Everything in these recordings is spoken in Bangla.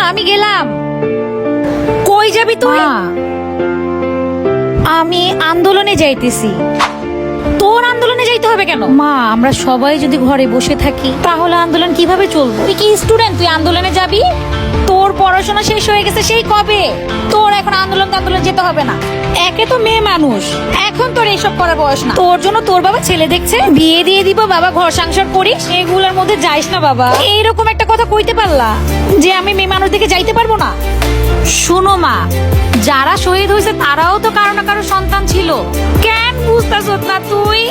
আমি গেলাম। কই যাবি তুই? আমি আন্দোলনে যাইতেছি। তোর আন্দোলনে যাইতে হবে কেন? মা, আমরা সবাই যদি ঘরে বসে থাকি তাহলে আন্দোলন কিভাবে চলবে? তুই কি স্টুডেন্ট, তুই আন্দোলনে যাবি? তোর পড়াশোনা শেষ হয়ে গেছে সেই কবে। তোর এখন আন্দোলন যেতে হবে না। একে তো মেয়ে মানুষ, এখন তোর এইসব করার বয়স না। তোর জন্য তোর বাবা ছেলে দেখছে, বিয়ে দিয়ে দিব, বাবা ঘর সংসার করিস, এগুলোর মধ্যে যাইস না বাবা। এইরকম একটা কথা কইতে পারলা যে আমি মেয়ে মানুষ দেখে যাইতে পারবো না? শোনো মা, যারা শহীদ হয়েছে তারাও তো কারো না কারো সন্তান ছিল। কেন বুঝতেছ না তুই?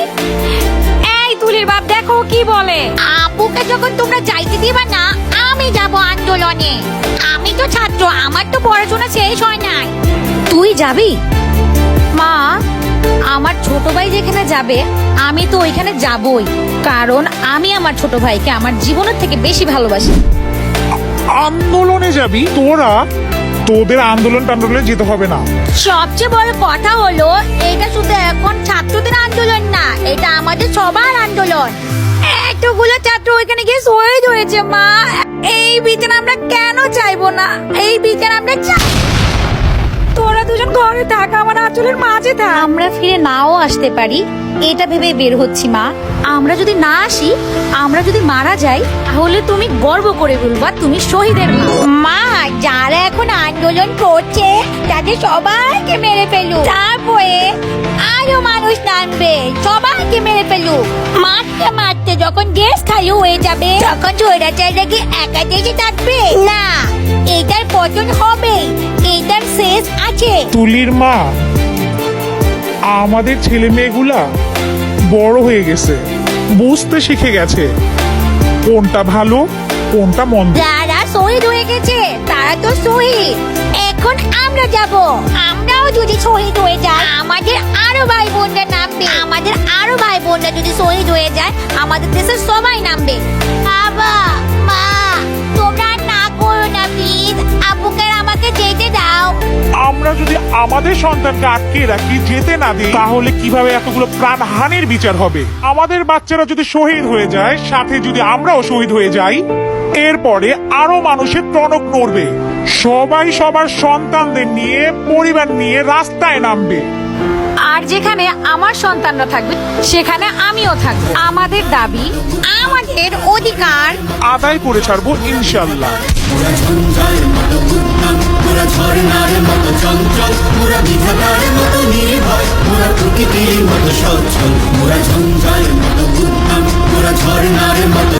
এই তুলির বাপ দেখো কি বলে। আপুকে যখন তোমরা যাইতে দিবা না, আমি যাব আন্দোলনে। আমি তো ছাত্র, আমার তো পড়াশোনা শেষ হয় নাই। তুই যাবি? মা, আমার ছোট ভাই যেখানে যাবে আমি তো ওইখানে যাবই, কারণ আমি আমার ছোট ভাইকে আমার জীবনের থেকে বেশি ভালোবাসি। আন্দোলনে যাবি তোরা? তোদের আন্দোলন টান্দোলনে যেতে হবে না। সবচেয়ে বড় কথা হলো, এটা শুধু এখন ছাত্রদের আন্দোলন না, এটা আমাদের সবার আন্দোলন। এতগুলো ছাত্র ওইখানে গিয়ে শহীদ হয়েছে মা। এই বিচার আমরা কেন চাইবো না? এই বিচার আমরা চাই। তোরা দুজন ঘরে থাক, আমার আঁচলের মাঝে থাক। আমরা ফিরে নাও আসতে পারি, এটা ভেবে বের হচ্ছি মা। আমরা যদি না আসি, আমরা যদি মারা যাই, তাহলে তুমি গর্ব করে বলবা তুমি শহীদের মা। মা, যারা এখন আন্দোলন করছে তাদের সবাইকে মেরে ফেলুক, তারপরে আরো মানুষ নামবে, সবাইকে মেরে ফেলুক। মারতে মারতে যখন দেশ খালি হয়ে যাবে, তখন স্বৈরাচারীরা কি একা দেশে থাকবে? না, এটার পতন হবে, এটার শেষ আছে। তুলির মা, আমাদের ছেলে মেয়েগুলা বড় হয়ে গেছে, বুঝতে শিখে গেছে কোনটা ভালো কোনটা মন্দ। যারা শহীদ হয়ে গেছে তারা তো শহীদ। এখন আমরা যাব, আমরাও যদি শহীদ হয়ে যাই, আমাদের আরো ভাই বোনরা নামবে। আমাদের আরো ভাই বোনরা যদি শহীদ হয়ে যায়, আমাদের দেশের সবাই নামবে। বাবা, মা, তোমরা আর না করো না প্লিজ। আপুকে আর আমাকে যেতে দাও। আমরা যদি আমাদের সন্তানকে আটকে রাখি, যেতে না দিই, তাহলে কিভাবে এতগুলো প্রাণহানির বিচার হবে? আমাদের বাচ্চারা যদি শহীদ হয়ে যায়, সাথে যদি আমরাও শহীদ হয়ে যাই, এরপরে আরো মানুষের টনক নড়বে। সবাই সবার সন্তানদের নিয়ে, পরিবার নিয়ে রাস্তায় নামবে। আর যেখানে আমার সন্তানরা থাকবে সেখানে আমিও থাকবো। আমাদের দাবি, আমাদের অধিকার আদায় করে ছাড়বো ইনশাল্লাহ। মোরা ঝঞ্ঝার মতো উদ্যম, মোরা ঝর্ণার মতো চঞ্চল, মোরা বিধাতার মতো নির্ভয়, মোরা প্রকৃতির মতো সচ্ছল। মোরা ঝঞ্ঝার মতো উদ্যম, মোরা ঝর্ণার মতো